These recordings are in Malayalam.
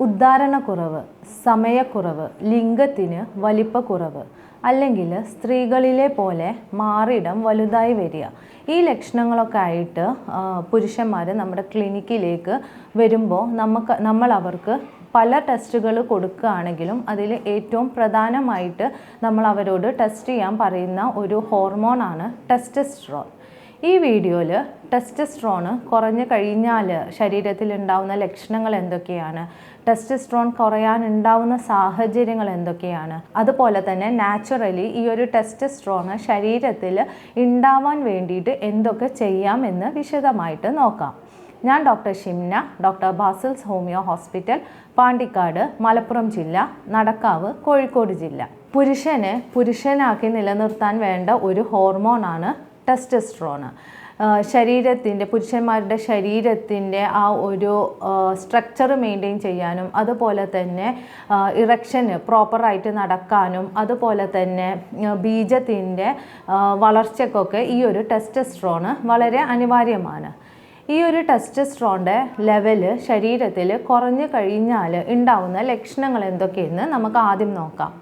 ഉദ്ധാരണക്കുറവ്, സമയക്കുറവ്, ലിംഗത്തിന് വലിപ്പക്കുറവ്, അല്ലെങ്കിൽ സ്ത്രീകളിലെ പോലെ മാറിടം വലുതായി വരിക, ഈ ലക്ഷണങ്ങളൊക്കെ ആയിട്ട് പുരുഷന്മാർ നമ്മുടെ ക്ലിനിക്കിലേക്ക് വരുമ്പോൾ നമ്മൾ അവർക്ക് പല ടെസ്റ്റുകൾ കൊടുക്കുകയാണെങ്കിലും അതിൽ ഏറ്റവും പ്രധാനമായിട്ട് നമ്മൾ അവരോട് ടെസ്റ്റ് ചെയ്യാൻ പറയുന്ന ഒരു ഹോർമോണാണ് ടെസ്റ്റോസ്റ്ററോൺ. ഈ വീഡിയോയിൽ ടെസ്റ്റോസ്റ്ററോൺ കുറഞ്ഞു കഴിഞ്ഞാൽ ശരീരത്തിൽ ഉണ്ടാവുന്ന ലക്ഷണങ്ങൾ എന്തൊക്കെയാണ്, ടെസ്റ്റോസ്റ്ററോൺ കുറയാനുണ്ടാവുന്ന സാഹചര്യങ്ങൾ എന്തൊക്കെയാണ്, അതുപോലെ തന്നെ നാച്ചുറലി ഈ ഒരു ടെസ്റ്റോസ്റ്ററോൺ ശരീരത്തിൽ ഉണ്ടാവാൻ വേണ്ടിയിട്ട് എന്തൊക്കെ ചെയ്യാമെന്ന് വിശദമായിട്ട് നോക്കാം. ഞാൻ doctor Shimna, doctor Basil's homeo hospital, Pandikkad, Malappuram ജില്ല, നടക്കാവ്, കോഴിക്കോട് ജില്ല. പുരുഷനെ പുരുഷനാക്കി നിലനിർത്താൻ വേണ്ട ഒരു ഹോർമോണാണ് ടെസ്റ്റോസ്റ്ററോൺ. പുരുഷന്മാരുടെ ശരീരത്തിൻ്റെ ആ ഒരു സ്ട്രക്ചർ മെയിൻറ്റെയിൻ ചെയ്യാനും അതുപോലെ തന്നെ ഇറക്ഷന് പ്രോപ്പറായിട്ട് നടക്കാനും അതുപോലെ തന്നെ ബീജത്തിൻ്റെ വളർച്ചയ്ക്കൊക്കെ ഈ ഒരു ടെസ്റ്റോസ്റ്ററോൺ വളരെ അനിവാര്യമാണ്. ഈ ഒരു ടെസ്റ്റോസ്റ്ററോണിൻ്റെ ലെവല് ശരീരത്തിൽ കുറഞ്ഞു കഴിഞ്ഞാൽ ഉണ്ടാവുന്ന ലക്ഷണങ്ങൾ എന്തൊക്കെയെന്ന് നമുക്ക് ആദ്യം നോക്കാം.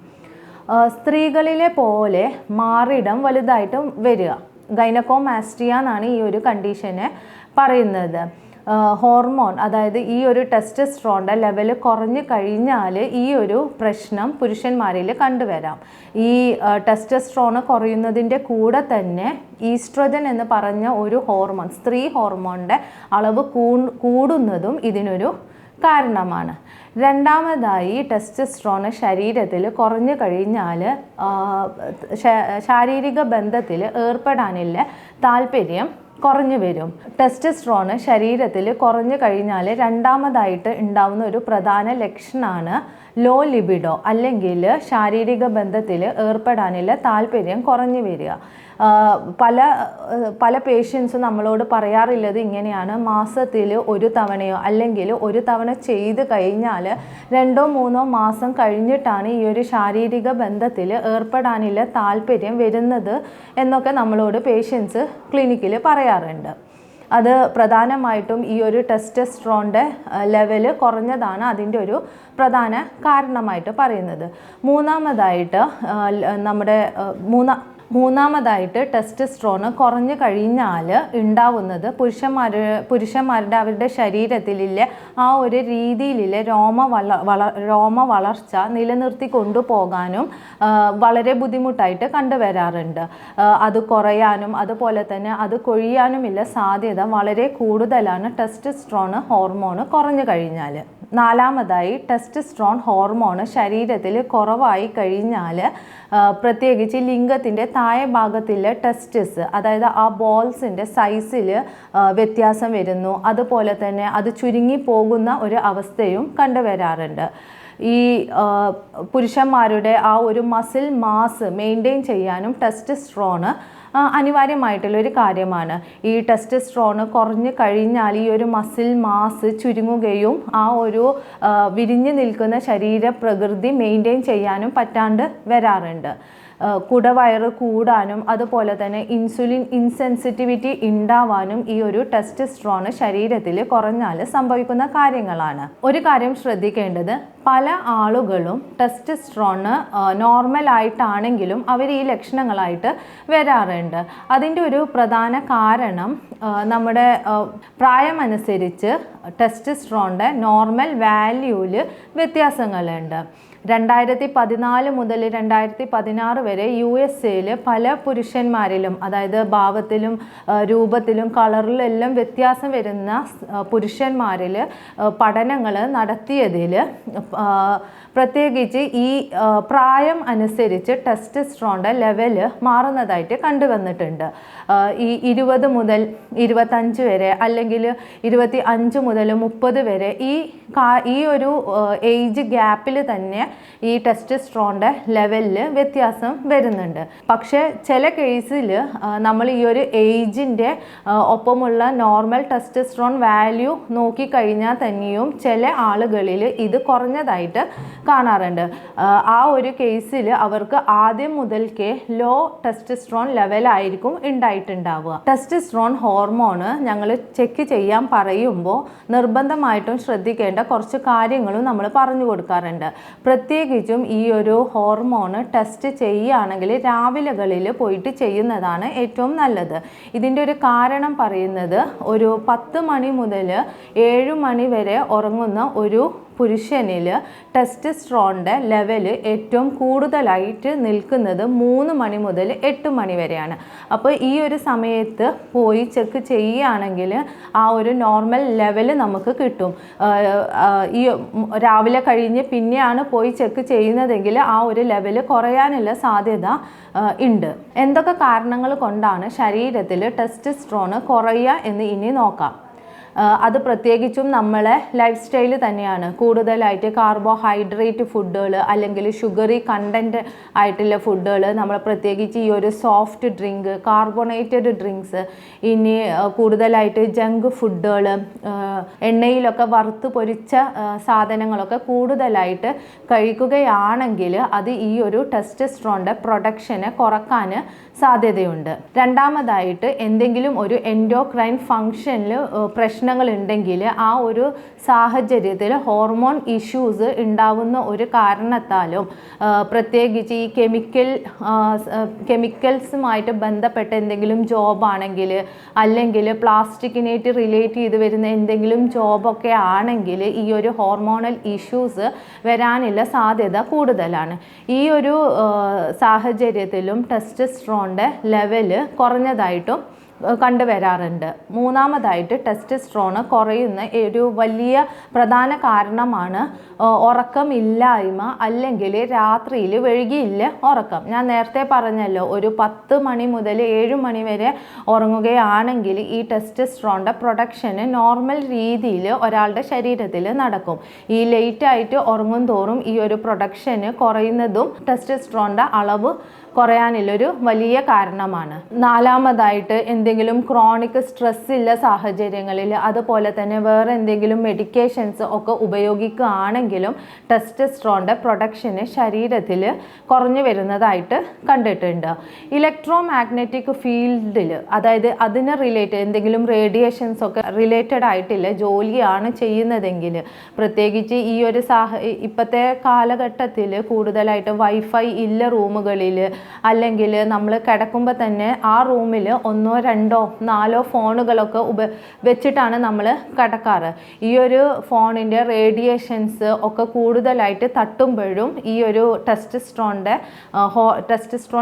സ്ത്രീകളിലെ പോലെ മാറിടം വലുതായിട്ട് വരിക, ഗൈനക്കോമാസ്റ്റിയ എന്നാണ് ഈ ഒരു കണ്ടീഷനെ പറയുന്നത്. ഹോർമോൺ, അതായത് ഈ ഒരു ടെസ്റ്റോസ്റ്ററോണിൻ്റെ ലെവൽ കുറഞ്ഞു കഴിഞ്ഞാൽ ഈ ഒരു പ്രശ്നം പുരുഷന്മാരിൽ കണ്ടുവരാം. ഈ ടെസ്റ്റോസ്റ്ററോൺ കുറയുന്നതിൻ്റെ കൂടെ തന്നെ ഈസ്ട്രജൻ എന്ന് പറഞ്ഞ ഒരു ഹോർമോൺ, സ്ത്രീ ഹോർമോണിൻ്റെ അളവ് കൂടുന്നതും ഇതിനൊരു കാരണമാണ്. രണ്ടാമതായി ടെസ്റ്റോസ്റ്ററോൺ ശരീരത്തിൽ കുറഞ്ഞു കഴിഞ്ഞാൽ ശാരീരിക ബന്ധത്തിൽ ഏർപ്പെടാനുള്ള താല്പര്യം കുറഞ്ഞു വരും. ടെസ്റ്റോസ്റ്ററോൺ ശരീരത്തിൽ കുറഞ്ഞു കഴിഞ്ഞാൽ രണ്ടാമതായിട്ട് ഉണ്ടാവുന്ന ഒരു പ്രധാന ലക്ഷണമാണ് ലോ ലിബിഡോ, അല്ലെങ്കിൽ ശാരീരിക ബന്ധത്തിൽ ഏർപ്പെടാനുള്ള താല്പര്യം കുറഞ്ഞു വരിക. പല പേഷ്യൻസും നമ്മളോട് പറയാറുള്ളത് ഇങ്ങനെയാണ്: മാസത്തിൽ ഒരു തവണയോ അല്ലെങ്കിൽ ഒരു തവണ ചെയ്ത് കഴിഞ്ഞാൽ 2-3 മാസം കഴിഞ്ഞിട്ടാണ് ഈ ഒരു ശാരീരിക ബന്ധത്തിൽ ഏർപ്പെടാനുള്ള താല്പര്യം വരുന്നത് എന്നൊക്കെ നമ്മളോട് പേഷ്യൻസ് ക്ലിനിക്കിൽ പറയാറുണ്ട്. അത് പ്രധാനമായിട്ടും ഈ ഒരു ടെസ്റ്റോസ്റ്ററോണിൻ്റെ ലെവല് കുറഞ്ഞതാണ് അതിൻ്റെ ഒരു പ്രധാന കാരണമായിട്ട് പറയുന്നത്. മൂന്നാമതായിട്ട് ടെസ്റ്റോസ്റ്ററോൺ കുറഞ്ഞു കഴിഞ്ഞാൽ ഉണ്ടാവുന്നത് പുരുഷന്മാരുടെ അവരുടെ ശരീരത്തിലെ ആ ഒരു രീതിയിലെ രോമ വളർച്ച നിലനിർത്തി കൊണ്ടുപോകാനും വളരെ ബുദ്ധിമുട്ടായിട്ട് കണ്ടുവരാറുണ്ട്. അത് കുറയാനും അതുപോലെ തന്നെ അത് കൊഴിയാനുമുള്ള സാധ്യത വളരെ കൂടുതലാണ് ടെസ്റ്റോസ്റ്ററോൺ ഹോർമോൺ കുറഞ്ഞു കഴിഞ്ഞാൽ. നാലാമതായി ടെസ്റ്റോസ്റ്ററോൺ ഹോർമോൺ ശരീരത്തിൽ കുറവായി കഴിഞ്ഞാൽ പ്രത്യേകിച്ച് ലിംഗത്തിൻ്റെ താഴെ ഭാഗത്തിലെ ടെസ്റ്റിസ്, അതായത് ആ ബോൾസിൻ്റെ സൈസിൽ വ്യത്യാസം വരുന്നു. അതുപോലെ തന്നെ അത് ചുരുങ്ങി പോകുന്ന ഒരു അവസ്ഥയും കണ്ടുവരാറുണ്ട്. ഈ പുരുഷന്മാരുടെ ആ ഒരു മസിൽ മാസ് മെയിൻറ്റെയിൻ ചെയ്യാനും ടെസ്റ്റോസ്റ്ററോൺ അനിവാര്യമായിട്ടുള്ളൊരു കാര്യമാണ്. ഈ ടെസ്റ്റോസ്റ്ററോൺ കുറഞ്ഞു കഴിഞ്ഞാൽ ഈ ഒരു മസിൽ മാസ് ചുരുങ്ങുകയും ആ ഒരു വിരിഞ്ഞു നിൽക്കുന്ന ശരീരപ്രകൃതി മെയിൻറ്റെയിൻ ചെയ്യാനും പറ്റാണ്ട് വരാറുണ്ട്. കുടവയറ് കൂടാനും അതുപോലെ തന്നെ ഇൻസുലിൻ ഇൻസെൻസിറ്റിവിറ്റി ഉണ്ടാവാനും ഈ ഒരു ടെസ്റ്റോസ്റ്ററോൺ ശരീരത്തിൽ കുറഞ്ഞാൽ സംഭവിക്കുന്ന കാര്യങ്ങളാണ്. ഒരു കാര്യം ശ്രദ്ധിക്കേണ്ടത്, പല ആളുകളും ടെസ്റ്റോസ്റ്ററോൺ നോർമൽ ആയിട്ടാണെങ്കിലും അവർ ഈ ലക്ഷണങ്ങളായിട്ട് വരാറുണ്ട്. അതിൻ്റെ ഒരു പ്രധാന കാരണം നമ്മുടെ പ്രായമനുസരിച്ച് ടെസ്റ്റോസ്റ്ററോണിൻ്റെ നോർമൽ വാല്യൂവിൽ വ്യത്യാസങ്ങളുണ്ട്. 2014 മുതൽ 2016 വരെ USA പല പുരുഷന്മാരിലും, അതായത് ഭാവത്തിലും രൂപത്തിലും കളറിലും എല്ലാം വ്യത്യാസം വരുന്ന പുരുഷന്മാരിൽ പഠനങ്ങൾ നടത്തിയതിൽ പ്രത്യേകിച്ച് ഈ പ്രായം അനുസരിച്ച് ടെസ്റ്റോസ്റ്ററോണിൻ്റെ ലെവല് മാറുന്നതായിട്ട് കണ്ടുവന്നിട്ടുണ്ട്. ഈ 20 മുതൽ 25 വരെ അല്ലെങ്കിൽ 25 മുതൽ 30 വരെ ഈ ഒരു ഏജ് ഗ്യാപ്പിൽ തന്നെ ഈ ടെസ്റ്റോസ്റ്ററോണിൻ്റെ ലെവലിൽ വ്യത്യാസം വരുന്നുണ്ട്. പക്ഷേ ചില കേസിൽ നമ്മൾ ഈ ഒരു ഏജിൻ്റെ ഒപ്പമുള്ള നോർമൽ ടെസ്റ്റോസ്റ്ററോൺ വാല്യൂ നോക്കിക്കഴിഞ്ഞാൽ തന്നെയും ചില ആളുകളിൽ ഇത് കുറഞ്ഞതായിട്ട് കാണാറുണ്ട്. ആ ഒരു കേസിൽ അവർക്ക് ആദ്യം മുതൽക്കേ ലോ ടെസ്റ്റോസ്റ്ററോൺ ലെവലായിരിക്കും ഉണ്ടായിട്ടുണ്ടാവുക. ടെസ്റ്റോസ്റ്ററോൺ ഹോർമോണ് ഞങ്ങൾ ചെക്ക് ചെയ്യാൻ പറയുമ്പോൾ നിർബന്ധമായിട്ടും ശ്രദ്ധിക്കേണ്ട കുറച്ച് കാര്യങ്ങളും നമ്മൾ പറഞ്ഞു കൊടുക്കാറുണ്ട്. പ്രത്യേകിച്ചും ഈ ഒരു ഹോർമോണ് ടെസ്റ്റ് ചെയ്യുകയാണെങ്കിൽ രാവിലെകളിൽ പോയിട്ട് ചെയ്യുന്നതാണ് ഏറ്റവും നല്ലത്. ഇതിൻ്റെ ഒരു കാരണം പറയുന്നത് ഒരു 10 മണി മുതൽ 7 മണി വരെ ഉറങ്ങുന്ന ഒരു പുരുഷനിൽ ടെസ്റ്റോസ്റ്ററോണിൻ്റെ ലെവൽ ഏറ്റവും കൂടുതലായിട്ട് നിൽക്കുന്നത് 3 മണി മുതൽ 8 മണി വരെയാണ്. അപ്പോൾ ഈ ഒരു സമയത്ത് പോയി ചെക്ക് ചെയ്യുകയാണെങ്കിൽ ആ ഒരു നോർമൽ ലെവൽ നമുക്ക് കിട്ടും. ഈ രാവിലെ കഴിഞ്ഞ് പിന്നെയാണ് പോയി ചെക്ക് ചെയ്യുന്നതെങ്കിൽ ആ ഒരു ലെവൽ കുറയാനുള്ള സാധ്യത ഉണ്ട്. എന്തൊക്കെ കാരണങ്ങൾ കൊണ്ടാണ് ശരീരത്തിൽ ടെസ്റ്റോസ്റ്ററോൺ കുറയുക എന്ന് ഇനി നോക്കാം. അത് പ്രത്യേകിച്ചും നമ്മളെ ലൈഫ് സ്റ്റൈൽ തന്നെയാണ്. കൂടുതലായിട്ട് കാർബോഹൈഡ്രേറ്റ് ഫുഡുകൾ അല്ലെങ്കിൽ ഷുഗറി കണ്ടൻറ്റ് ആയിട്ടുള്ള ഫുഡുകൾ, നമ്മൾ പ്രത്യേകിച്ച് ഈ ഒരു സോഫ്റ്റ് ഡ്രിങ്ക്, കാർബണേറ്റഡ് ഡ്രിങ്ക്സ്, ഇനി കൂടുതലായിട്ട് ജങ്ക് ഫുഡുകൾ, എണ്ണയിലൊക്കെ വറുത്ത് പൊരിച്ച സാധനങ്ങളൊക്കെ കൂടുതലായിട്ട് കഴിക്കുകയാണെങ്കിൽ അത് ഈ ഒരു ടെസ്റ്റോസ്റ്ററോണിൻ്റെ പ്രൊഡക്ഷനെ കുറക്കാൻ സാധ്യതയുണ്ട്. രണ്ടാമതായിട്ട് എന്തെങ്കിലും ഒരു എൻഡോക്രൈൻ ഫങ്ഷനിൽ പ്രശ്നങ്ങൾ ഉണ്ടെങ്കിൽ ആ ഒരു സാഹചര്യത്തിൽ ഹോർമോൺ ഇഷ്യൂസ് ഉണ്ടാവുന്ന ഒരു കാരണത്താലും, പ്രത്യേകിച്ച് ഈ കെമിക്കൽസുമായിട്ട് ബന്ധപ്പെട്ട എന്തെങ്കിലും ജോബാണെങ്കിൽ, അല്ലെങ്കിൽ പ്ലാസ്റ്റിക്കിനായിട്ട് റിലേറ്റ് ചെയ്ത് വരുന്ന എന്തെങ്കിലും ജോബൊക്കെ ആണെങ്കിൽ ഈ ഒരു ഹോർമോണൽ ഇഷ്യൂസ് വരാനുള്ള സാധ്യത കൂടുതലാണ്. ഈ ഒരു സാഹചര്യത്തിലും ടെസ്റ്റോസ്റ്ററോണിൻ്റെ ലെവല് കുറഞ്ഞതായിട്ടും കണ്ടുവരാറുണ്ട്. മൂന്നാമതായിട്ട് ടെസ്റ്റോസ്റ്ററോൺ കുറയുന്ന ഒരു വലിയ പ്രധാന കാരണമാണ് ഉറക്കമില്ലായ്മ, അല്ലെങ്കിൽ രാത്രിയിൽ വൈകിയില്ല ഉറക്കം. ഞാൻ നേരത്തെ പറഞ്ഞല്ലോ, ഒരു 10 മണി മുതൽ 7 മണി വരെ ഉറങ്ങുകയാണെങ്കിൽ ഈ ടെസ്റ്റോസ്റ്ററോണിൻ്റെ പ്രൊഡക്ഷന് നോർമൽ രീതിയിൽ ഒരാളുടെ ശരീരത്തിൽ നടക്കും. ഈ ലേറ്റായിട്ട് ഉറങ്ങും തോറും ഈ ഒരു പ്രൊഡക്ഷന് കുറയുന്നതും ടെസ്റ്റോസ്റ്ററോണിൻ്റെ അളവ് കുറയാനുള്ളൊരു വലിയ കാരണമാണ്. നാലാമതായിട്ട് എന്തെങ്കിലും ക്രോണിക് സ്ട്രെസ് ഉള്ള സാഹചര്യങ്ങളിൽ, അതുപോലെ തന്നെ വേറെ എന്തെങ്കിലും മെഡിക്കേഷൻസ് ഒക്കെ ഉപയോഗിക്കുകയാണെങ്കിലും ടെസ്റ്റോസ്റ്ററോണിൻ്റെ പ്രൊഡക്ഷന് ശരീരത്തിൽ കുറഞ്ഞു വരുന്നതായിട്ട് കണ്ടിട്ടുണ്ട്. ഇലക്ട്രോ മാഗ്നറ്റിക് ഫീൽഡിൽ, അതായത് അതിന് റിലേറ്റഡ് എന്തെങ്കിലും റേഡിയേഷൻസ് ഒക്കെ റിലേറ്റഡ് ആയിട്ടുള്ള ജോലിയാണ് ചെയ്യുന്നതെങ്കിൽ, പ്രത്യേകിച്ച് ഈ ഒരു ഇപ്പോഴത്തെ കാലഘട്ടത്തിൽ കൂടുതലായിട്ട് വൈഫൈ ഇല്ല റൂമുകളിൽ, അല്ലെങ്കിൽ നമ്മൾ കിടക്കുമ്പോൾ തന്നെ ആ റൂമിൽ 1, 2, 4 ഫോണുകളൊക്കെ വെച്ചിട്ടാണ് നമ്മൾ കിടക്കാറ്. ഈ ഒരു ഫോണിൻ്റെ റേഡിയേഷൻസ് ഒക്കെ കൂടുതലായിട്ട് തട്ടുമ്പോഴും ഈ ഒരു ടെസ്റ്റോസ്റ്ററോൺ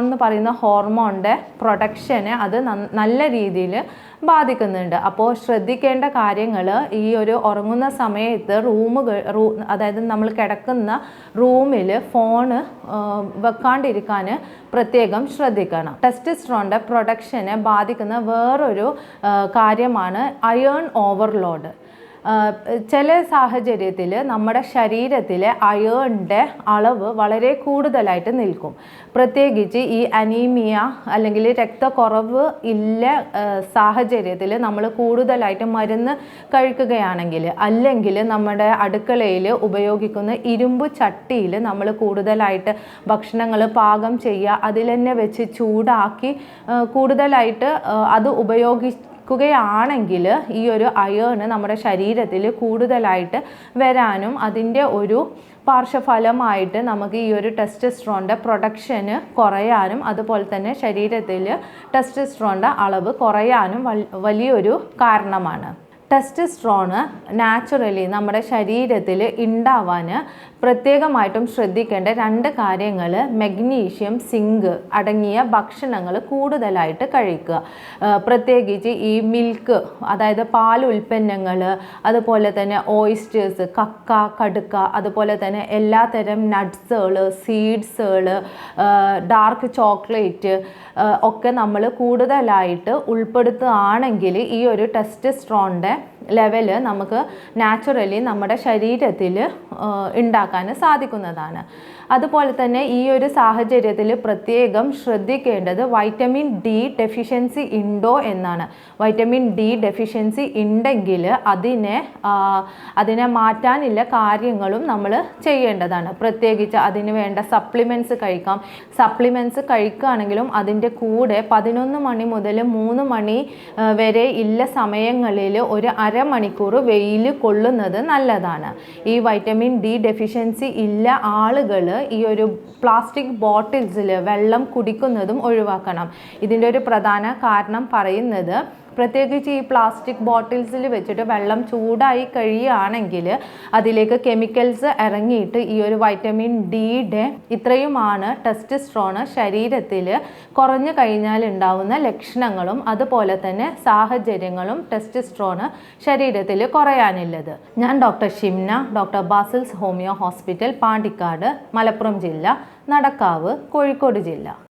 എന്ന് പറയുന്ന ഹോർമോണിൻ്റെ പ്രൊഡക്ഷനെ അത് നല്ല രീതിയിൽ ബാധിക്കുന്നുണ്ട്. അപ്പോൾ ശ്രദ്ധിക്കേണ്ട കാര്യങ്ങൾ, ഈ ഒരു ഉറങ്ങുന്ന സമയത്ത് അതായത് നമ്മൾ കിടക്കുന്ന റൂമിൽ ഫോണ് വെക്കാണ്ടിരിക്കാൻ പ്രത്യേകം ശ്രദ്ധിക്കണം. ടെസ്റ്റോസ്റ്ററോണിൻ്റെ പ്രൊഡക്ഷനെ ബാധിക്കുന്ന വേറൊരു കാര്യമാണ് അയേൺ ഓവർലോഡ്. ചില സാഹചര്യത്തിൽ നമ്മുടെ ശരീരത്തിലെ അയേണിൻ്റെ അളവ് വളരെ കൂടുതലായിട്ട് നിൽക്കും. പ്രത്യേകിച്ച് ഈ അനീമിയ അല്ലെങ്കിൽ രക്തക്കുറവ് ഇല്ല സാഹചര്യത്തിൽ നമ്മൾ കൂടുതലായിട്ട് മരുന്ന് കഴിക്കുകയാണെങ്കിൽ, അല്ലെങ്കിൽ നമ്മുടെ അടുക്കളയിൽ ഉപയോഗിക്കുന്ന ഇരുമ്പ് ചട്ടിയിൽ നമ്മൾ കൂടുതലായിട്ട് ഭക്ഷണങ്ങൾ പാകം ചെയ്യുക, അതിൽ തന്നെ വെച്ച് ചൂടാക്കി കൂടുതലായിട്ട് അത് ക്കുകയാണെങ്കിൽ ഈ ഒരു അയേൺ നമ്മുടെ ശരീരത്തിൽ കൂടുതലായിട്ട് വരാനും അതിൻ്റെ ഒരു പാർശ്വഫലമായിട്ട് നമുക്ക് ഈ ഒരു ടെസ്റ്റോസ്റ്ററോണിൻ്റെ പ്രൊഡക്ഷന് കുറയാനും, അതുപോലെ തന്നെ ശരീരത്തിൽ ടെസ്റ്റോസ്റ്ററോണിൻ്റെ അളവ് കുറയാനും വലിയൊരു കാരണമാണ്. ടെസ്റ്റോസ്റ്ററോൺ നാച്ചുറലി നമ്മുടെ ശരീരത്തിൽ ഉണ്ടാവാൻ പ്രത്യേകമായിട്ടും ശ്രദ്ധിക്കേണ്ട 2 കാര്യങ്ങൾ: മഗ്നീഷ്യം, സിങ്ക് അടങ്ങിയ ഭക്ഷണങ്ങൾ കൂടുതലായിട്ട് കഴിക്കുക. പ്രത്യേകിച്ച് ഈ മിൽക്ക്, അതായത് പാൽ ഉൽപ്പന്നങ്ങൾ, അതുപോലെ തന്നെ ഓയിസ്റ്റേഴ്സ്, കക്ക, കടുക്ക, അതുപോലെ തന്നെ എല്ലാത്തരം നട്ട്സുകൾ, സീഡ്സുകൾ, ഡാർക്ക് ചോക്ലേറ്റ് ഒക്കെ നമ്മൾ കൂടുതലായിട്ട് ഉൾപ്പെടുത്തുകയാണെങ്കിൽ ഈ ഒരു ടെസ്റ്റോസ്റ്ററോണിൻ്റെ ലെവല് നമുക്ക് നാച്ചുറലി നമ്മുടെ ശരീരത്തിൽ ഉണ്ടാക്കാൻ സാധിക്കുന്നതാണ്. അതുപോലെ തന്നെ ഈ ഒരു സാഹചര്യത്തിൽ പ്രത്യേകം ശ്രദ്ധിക്കേണ്ടത് വൈറ്റമിൻ ഡി ഡെഫിഷ്യൻസി ഉണ്ടോ എന്നാണ്. വൈറ്റമിൻ ഡി ഡെഫിഷ്യൻസി ഉണ്ടെങ്കിൽ അതിനെ മാറ്റാനുള്ള കാര്യങ്ങളും നമ്മൾ ചെയ്യേണ്ടതാണ്. പ്രത്യേകിച്ച് അതിന് വേണ്ട സപ്ലിമെൻറ്റ്സ് കഴിക്കാം. സപ്ലിമെൻറ്റ്സ് കഴിക്കുകയാണെങ്കിലും അതിൻ്റെ കൂടെ 11 മണി മുതൽ 3 മണി വരെ ഇല്ല സമയങ്ങളിൽ ഒരു അരമണിക്കൂർ വെയിൽ കൊള്ളുന്നത് നല്ലതാണ്. ഈ വൈറ്റമിൻ ഡി ഡെഫിഷ്യൻസി ഇല്ല ആളുകൾ ഈ ഒരു പ്ലാസ്റ്റിക് ബോട്ടിൽസിൽ വെള്ളം കുടിക്കുന്നതും ഒഴിവാക്കണം. ഇതിൻ്റെ ഒരു പ്രധാന കാരണം പറയുന്നത്, പ്രത്യേകിച്ച് ഈ പ്ലാസ്റ്റിക് ബോട്ടിൽസിൽ വെച്ചിട്ട് വെള്ളം ചൂടായി കഴിയുകയാണെങ്കിൽ അതിലേക്ക് കെമിക്കൽസ് ഇറങ്ങിയിട്ട് ഈ ഒരു വൈറ്റമിൻ ഡിയുടെ ഇത്രയുമാണ് ടെസ്റ്റോസ്റ്ററോൺ ശരീരത്തിൽ കുറഞ്ഞു കഴിഞ്ഞാൽ ഉണ്ടാവുന്ന ലക്ഷണങ്ങളും അതുപോലെ തന്നെ സാഹചര്യങ്ങളും ടെസ്റ്റോസ്റ്ററോൺ ശരീരത്തിൽ കുറയാനുള്ളത്. ഞാൻ doctor Shimna, doctor Basil's homeo hospital, Pandikkad, Malappuram ജില്ല, നടക്കാവ്, കോഴിക്കോട് ജില്ല.